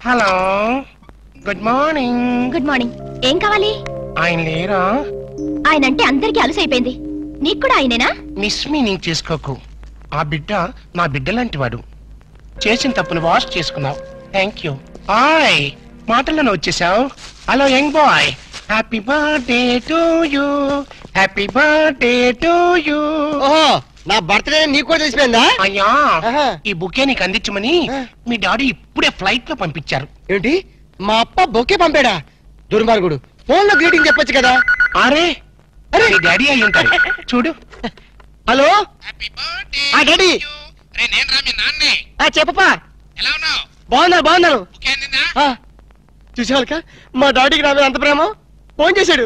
Hello, good morning. Good morning. ఏం కావాలి? ఆయన లేరా? ఆయన అంటే అందరికి అలసైపోయింది. నీకు కూడా ఆయనేనా? మిస్ మీనింగ్ చేసుకోకు. ఆ బిడ్డ నా బిడ్డ లాంటి వాడు. చేసిన తప్పును వాష్ చేసుకున్నావు. Thank you. ఆయ్, మాటల్లోనే వచ్చేసావు. Hello young boy, happy birthday to you, happy birthday to you. ఓహో, నా బర్త్డే నీకు కూడా తెలిసిపోయిందా? అయ్యా, ఈ బుకే నీకు అందించమని మీ డాడీ ఇప్పుడే ఫ్లైట్ లో పంపించారు. ఏంటి, మా అప్ప బొకే పంపాడా? దుర్మార్గుడు. ఫోన్ లో గ్రీటింగ్ చెప్పొచ్చు కదా. అరే అరే, మీ డాడీ అయి ఉంటారు. చూడు. Hello daddy. నేను రా మీ నాన్నే. చెప్పపా. ఎలా ఉన్నావు? బాగున్నాను. చూసేవాళ్ళక మా డాడీకి నా మీద అంత ప్రేమ. ఫోన్ చేశాడు.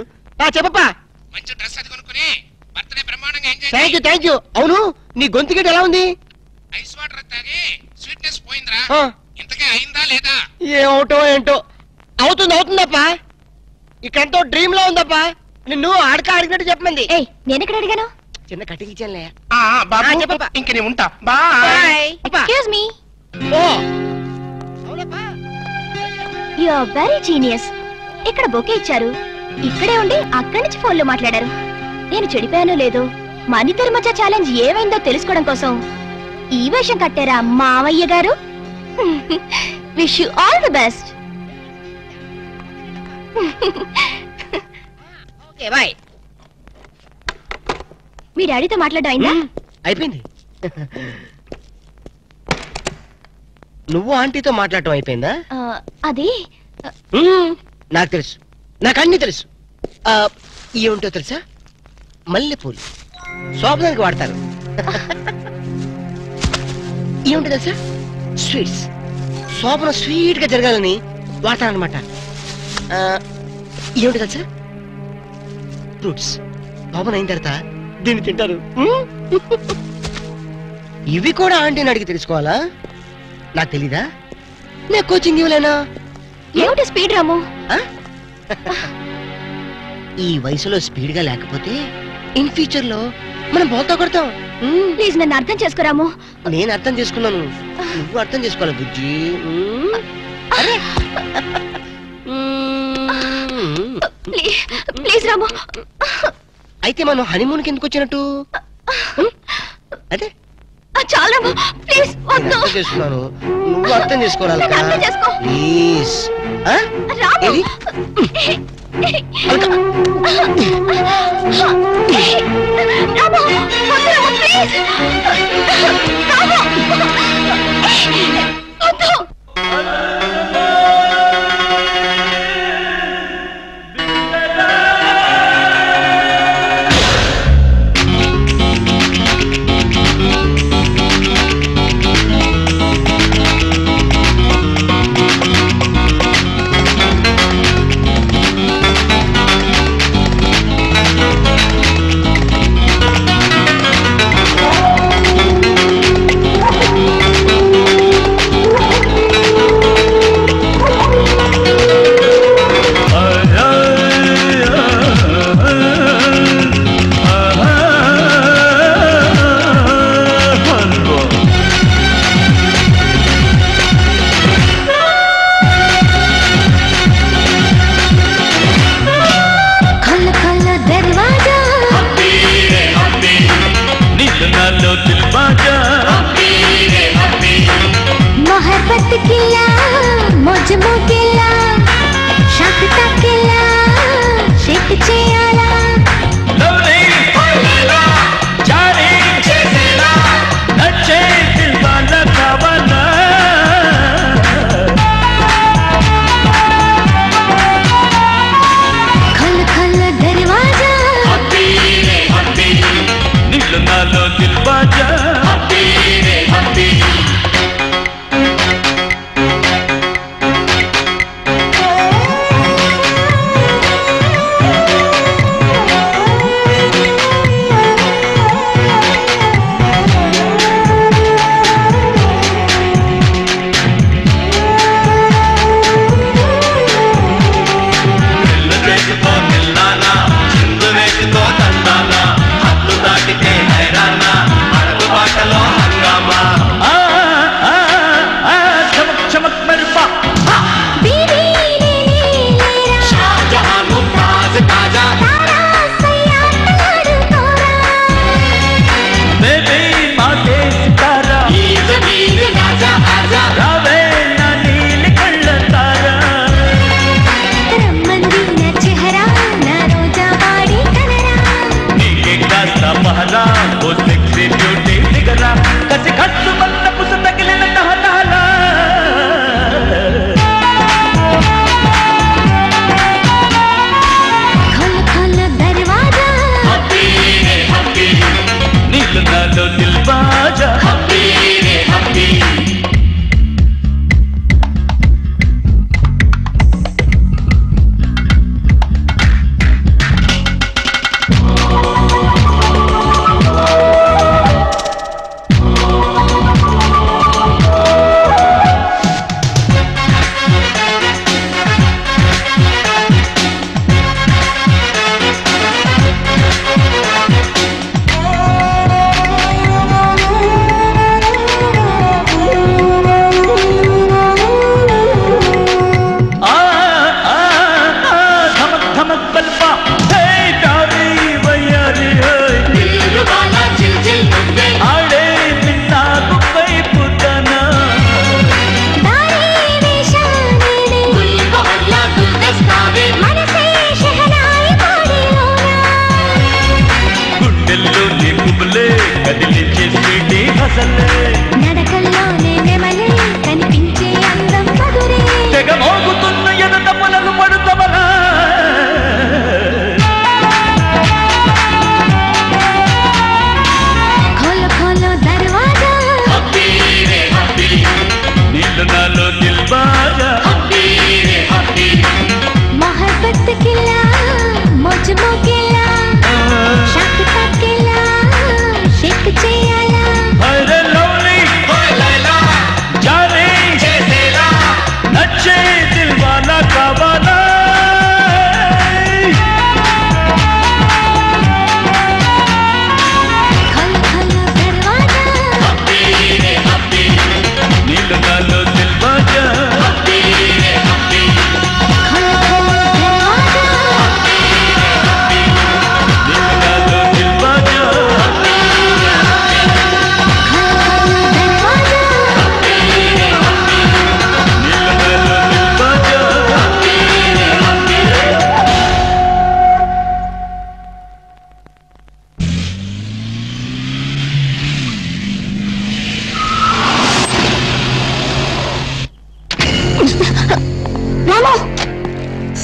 చెప్పపా. మంచి డ్రెస్ అది కొనుక్కుని బర్త్డే బ్రహ్మాండంగా ఎంజాయ్. Thank you. అవును, నీ గొంతు గిట్ట ఎలా ఉంది? ఐస్ వాటర్ తాగి స్వీట్నెస్ పోయిందిరా. ఇంతకే అయిందా లేదా? ఏమవుటో ఏంటో. అవుతుందప్పా. ఇక్కడంతో డ్రీమ్ లో ఉందప్పా. నిన్ను అడిగినట్టు చెప్పమంది. నేను ఎక్కడ అడిగాను? చిన్న కటింగ్ ఇచ్చానులే. బాబు, ఇంక నేను ఉంటా. Bye. Excuse me. You are very genius. ఇక్కడ బొకే ఇచ్చారు, ఇక్కడే ఉండి అక్కడి నుంచి ఫోన్ లో మాట్లాడారు. నేను చెడిపోయానో లేదో, మనిద్దరి మధ్య ఛాలెంజ్ ఏమైందో తెలుసుకోవడం కోసం ఈ వేషం కట్టారా మావయ్య గారు? Wish you all the best. Okay bye. మీ డాడీతో మాట్లాడడం అయిందా? అయిపోయింది. నువ్వు ఆంటీతో మాట్లాడటం అయిపోయిందా? అది నాకు తెలుసు, నాకు అన్ని తెలుసు. ఏముంటో తెలుసా? మల్లెపూలు శోభనానికి వాడతారు. ఏముంటో తెలుసా? స్వీట్స్. శోభన స్వీట్ గా జరగాలని వాడతారనమాట. ఏమిటో తెలుసా? ఫ్రూట్స్. శోభన అయిన తర్వాత దీన్ని తింటారు. ఇవి కూడా ఆంటీని అడిగి తెలుసుకోవాలా? నాకు తెలీదా? నేను కోచింగ్ ఇవ్వలేనా? ఏమిటి స్పీడ్ రాము? ఈ వయసులో స్పీడ్ గా లేకపోతే ఇన్ ఫ్యూచర్ లో మనం బోల్తా కొడతాం. ప్లీజ్ నన్ను అర్థం చేసుకోరాము. నేను అర్థం చేసుకున్నాను, నువ్వు అర్థం చేసుకోవాలి బుజ్జి. ప్లీజ్ రాము. అయితే మనం హనీమూన్ కి ఎందుకు వచ్చినట్టు? అదే చాలా ప్లీజ్ వద్దు. అర్థం చేసుకున్నాను, నువ్వు అర్థం చేసుకోవాలి. అర్థం చేసుకో ప్లీజ్. రాము. రాము వద్దు రాము, ప్లీజ్. రాము వద్దు.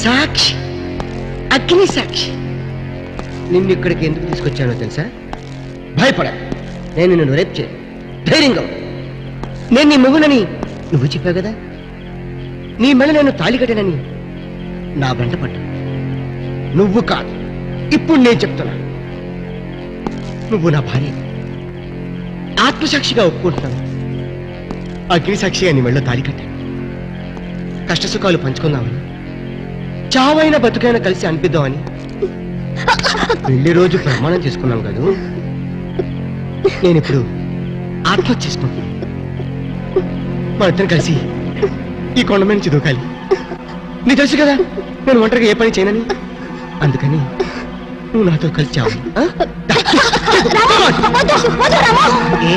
సాక్షి, అగ్ని సాక్షి. నిన్ను ఇక్కడికి ఎందుకు తీసుకొచ్చానో తెలుసా? భయపడ, నేను నిన్ను రేపు చేయను. ధైర్యంగా ఉండు. నేను నీ మొగునని నువ్వు చెప్పావు కదా. నీ మెడ నేను తాళి కట్టానని నా వెంట పడ్డా. నువ్వు కాదు, ఇప్పుడు నేను చెప్తున్నా. నువ్వు నా భార్య. ఆత్మసాక్షిగా ఒప్పుకుంటున్నాను. అగ్ని సాక్షిగా నీ మెడలో తాళి కట్టాను. కష్టసుఖాలు పంచుకుందామని, చావైనా బతుకైనా కలిసి అనిపిద్దామని పెళ్లి రోజు ప్రమాణం చేసుకున్నాం కదా. నేను ఇప్పుడు ఆత్మహత్య చేసుకుంటున్నాను. మన ఇద్దరం కలిసి ఈ కొండ మీద నుంచి దూకాలి. నీకు తెలుసు కదా నేను ఒంటరిగా ఏ పని చేయనని. అందుకని నువ్వు నాతో కలిసి చావు. ఏ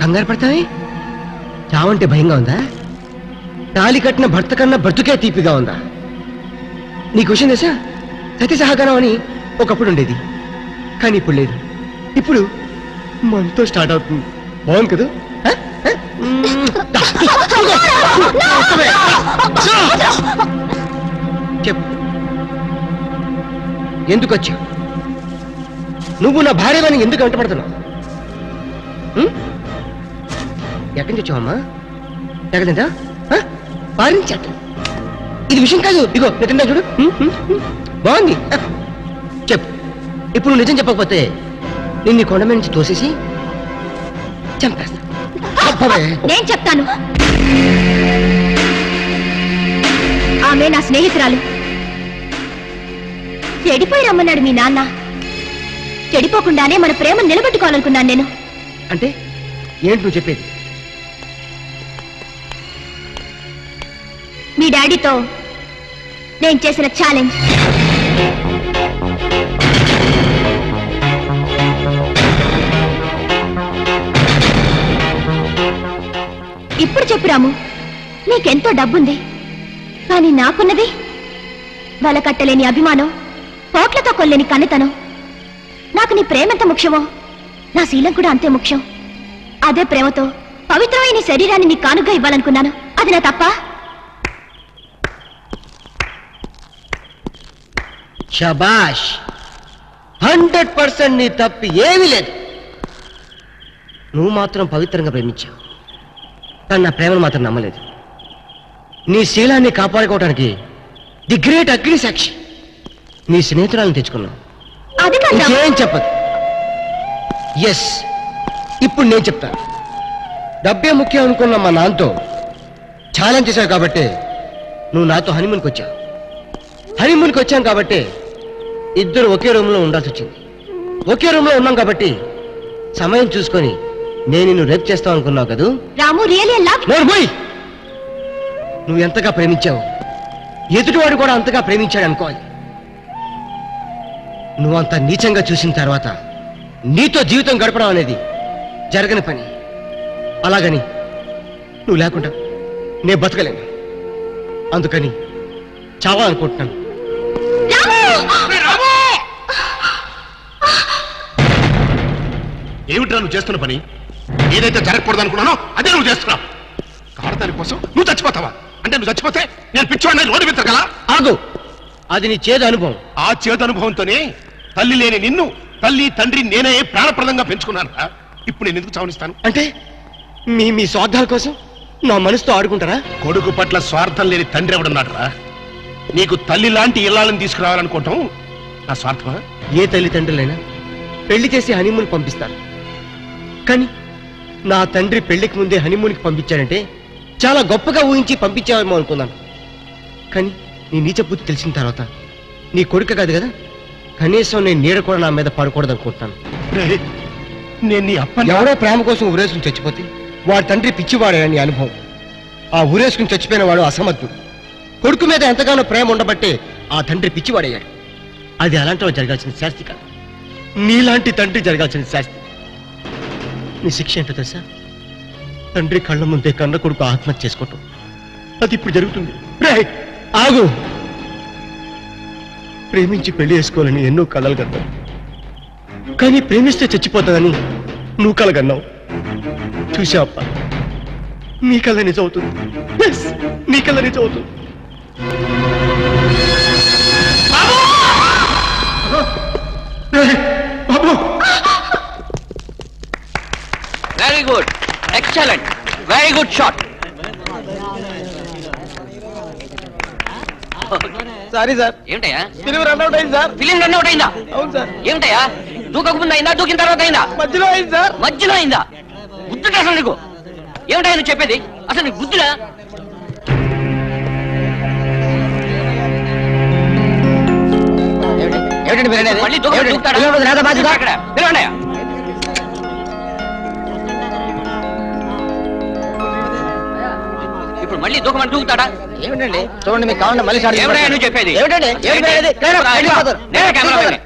కంగారు పడతావే? చావంటే భయంగా ఉందా? తాళి కట్టిన భర్త కన్నా బ్రతుకే తీపిగా ఉందా? నీకు విషయం తెలుసా? సతీ సహగమనం అని ఒకప్పుడు ఉండేది, కానీ ఇప్పుడు లేదు. ఇప్పుడు మనతో స్టార్ట్ అవుతుంది. బాగుంది కదా? చెప్పు, ఎందుకు వచ్చావు? నువ్వు నా భార్యని ఎందుకు వెంటపడుతున్నావు? ఎక్కడి నుంచి వచ్చావమ్మా? ఎక్కడంట పారించట. ఇది విషయం కాదు. ఇగో నిజంగా చూడు. బాగుంది. చెప్పు, ఇప్పుడు నిజం చెప్పకపోతే నిన్ను కొండ మీద నుంచి తోసేసి చంపేస్తా. నేను చెప్తాను. ఆమె నా స్నేహితురాలు. చెడిపోయి రమ్మన్నాడు మీ నాన్న. చెడిపోకుండానే మన ప్రేమను నిలబెట్టుకోవాలనుకున్నాను నేను. అంటే ఏంటి నువ్వు చెప్పేది? మీ డాడీతో నేను చేసిన ఛాలెంజ్. ఇప్పుడు చెప్పు రాము, నీకెంతో డబ్బుంది, కానీ నాకున్నది వెలకట్టలేని అభిమానం, కోట్లతో కొల్లేని కన్నెతనం. నాకు నీ ప్రేమెంత ముఖ్యమో నా శీలం కూడా అంతే ముఖ్యం. అదే ప్రేమతో పవిత్రమైన నీ శరీరాన్ని నీ కానుగ్గా ఇవ్వాలనుకున్నాను. అది నా తప్ప? శబాష్, 100% నీ తప్పు ఏమీ లేదు. నువ్వు మాత్రం పవిత్రంగా ప్రేమించావు, కానీ నా ప్రేమను మాత్రం నమ్మలేదు. నీ శీలాన్ని కాపాడుకోవడానికి ది గ్రేట్ అగ్ని సాక్షి నీ స్నేహితురాలను తెచ్చుకున్నావు. ఏం చెప్పదు. ఎస్, ఇప్పుడు నేను చెప్తాను. డబ్బే ముఖ్యం అనుకున్న మా నాన్నతో ఛాలెంజ్ చేశావు కాబట్టి నువ్వు నాతో హనీమూన్కి వచ్చావు. హనీమూన్కి వచ్చాను కాబట్టి ఇద్దరు ఒకే రూమ్లో ఉండాల్సి వచ్చింది. ఒకే రూమ్లో ఉన్నాం కాబట్టి సమయం చూసుకొని నేను నిన్ను రేపు చేస్తావు అనుకున్నావు కదా. రాము, నువ్వు ఎంతగా ప్రేమించావు, ఎదుటివాడు కూడా అంతగా ప్రేమించాడు అనుకోవాలి. నువ్వంత నీచంగా చూసిన తర్వాత నీతో జీవితం గడపడం అనేది జరగని పని. అలాగని నువ్వు లేకుండా నేను బతకలేను. అందుకని చావాలనుకుంటున్నాను. ఏమిట్రా నువ్వు చేస్తున్న పని? ఏదైతే జరగకూడదు అనుకున్నానో అదే నువ్వు చేస్తున్నావు. కాడదాని కోసం నువ్వు చచ్చిపోతావా? అంటే నువ్వు చచ్చిపోతే నేను పిచ్చివాడిని రోడ్డు మీద కదా. ఆగు, అది నీ చేదు అనుభవం. ఆ చేదు అనుభవంతోనే తల్లి లేని నిన్ను తల్లి తండ్రి నేనే ప్రాణప్రదంగా పెంచుకున్నాను. ఇప్పుడు నేను ఎందుకు చావనిస్తాను? అంటే మీ స్వార్థాల కోసం నా మనసుతో ఆడుకుంటారా? కొడుకు పట్ల స్వార్థం లేని తండ్రి ఎవడున్నాడు రా? నీకు తల్లి లాంటి ఇళ్ళని తీసుకురావాలనుకోవటం నా స్వార్థమా? ఏ తల్లిదండ్రులైనా పెళ్లి చేసి హనీమూన్ పంపిస్తారు, కానీ నా తండ్రి పెళ్లికి ముందే హనీమూన్కి పంపించాడంటే చాలా గొప్పగా ఊహించి పంపించావేమో అనుకున్నాను. కానీ నీ నీచ బుద్ధి తెలిసిన తర్వాత నీ కొడుకు కాదు కదా, కనీసం నేను నీడ కూడా నా మీద పడకూడదు అనుకుంటున్నాను. నేను నీ అప్ప ఎవరో ప్రేమ కోసం ఊరేసుకుని చచ్చిపోతే వాడి తండ్రి పిచ్చివాడని నీ అనుభవం. ఆ ఊరేసుకుని చచ్చిపోయిన వాడు అసమర్థుడు. కొడుకు మీద ఎంతగానో ప్రేమ ఉండబట్టే ఆ తండ్రి పిచ్చివాడయ్యాడు. అది అలాంటి వాడు జరగాల్సిన శాస్తి కాదు, నీలాంటి తండ్రి జరగాల్సిన శాస్తి. నీ శిక్ష ఏంటో తెలుసా? తండ్రి కళ్ళ ముందే కన్న కొడుకు ఆత్మహత్య చేసుకోవటం. అది ఇప్పుడు జరుగుతుంది. ఆగు. ప్రేమించి పెళ్లి చేసుకోవాలని ఎన్నో కలలు కన్నావు, కానీ ప్రేమిస్తే చచ్చిపోతాదని నువ్వు కలగన్నావు. చూసావప్ప, నీ కళ్ళ నిజం అవుతుంది. నీ కళ్ళ నిజం అవుతుంది. Very good, excellent, very good shot. Sorry sir, ఏమిటయ్యా ఫిలిం రన్అట్ అయింది సార్. ఫిలిం రన్ అవుట్ అయిందా? అవును సార్. ఏమిటయ్యా దూకక ముందు అయిందా, దూకిన తర్వాత అయిందా? మధ్యలో అయింది సార్. మధ్యలో అయిందా? బుద్ధుడు అసలు నీకు ఏమిటయ్యా నువ్వు చెప్పేది? అసలు నీకు బుద్ధుడా? మళ్ళీ దూకుతాడా? అక్కడ పిలవండియా. ఇప్పుడు మళ్ళీ దూకమని దూకుతాడా? ఏమిటండి చూడండి, మీకు కావాలంటే మళ్ళీ ఏమిటయ్యా నువ్వు చెప్పేది? ఏమిటండి నేనే కెమెరామెన్ని.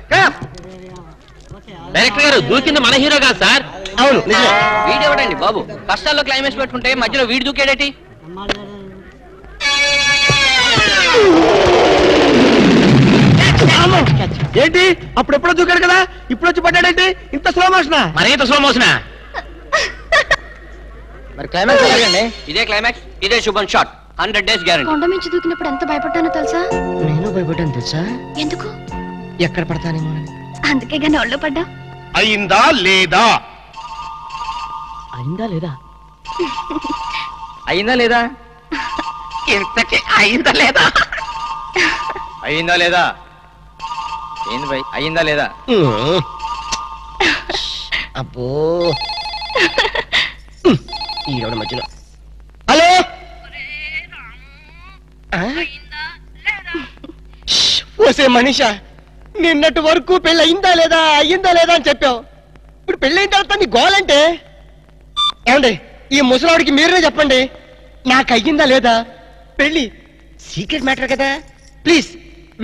డైరెక్టర్ గారు దూకింది మన హీరో కాదు సార్. అవును నిజమే. వీడెవడండి బాబు కష్టాల్లో క్లైమాక్స్ పెట్టుకుంటే మధ్యలో వీడి దూకేడేటి? ఏంటి అప్పుడెప్పుడో దూకాడు కదా, ఇప్పుడు వచ్చి పడ్డాడేంటి? ఇంత స్లో మోషనా? మరేంత స్లో మోషనా? మరి క్లైమాక్స్ ఎలాగండి? ఇదే క్లైమాక్స్, ఇదే శుభం షాట్. 100 days guarantee. కొండ మించి దూకినప్పుడు ఎంత భయపడ్డానో తెలుసా? నేను భయపడ్డాను తెలుసా? ఎందుకు? ఎక్కడ పడతానేమో. అందుకే గాని ఒళ్ళో పడ్డా. అయిందా లేదా? అయిందా లేదా? అయిందా లేదా? ఇంతకీ అయిందా లేదా? అయిందా లేదా? ఏంది భయ్, అయిందా లేదా? అబ్బో ఈరోజు మధ్యలో. హలో, ఓసే మనీషా, నిన్నటి వరకు పెళ్ళి అయిందా లేదా అని చెప్పావు. ఇప్పుడు పెళ్ళైన తర్వాత నీ గోలంటే ఏమండి? ఈ ముసలాడికి మీరే చెప్పండి, నాకు అయ్యిందా లేదా పెళ్ళి. సీక్రెట్ మ్యాటర్ కదా, ప్లీజ్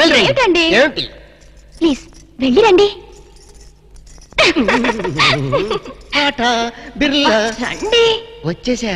వెళ్ళండి. ఏంటండి? ఏమిటి? ప్లీజ్ వెళ్ళి రండి. టాటా బిర్లా రండి. వచ్చేసా.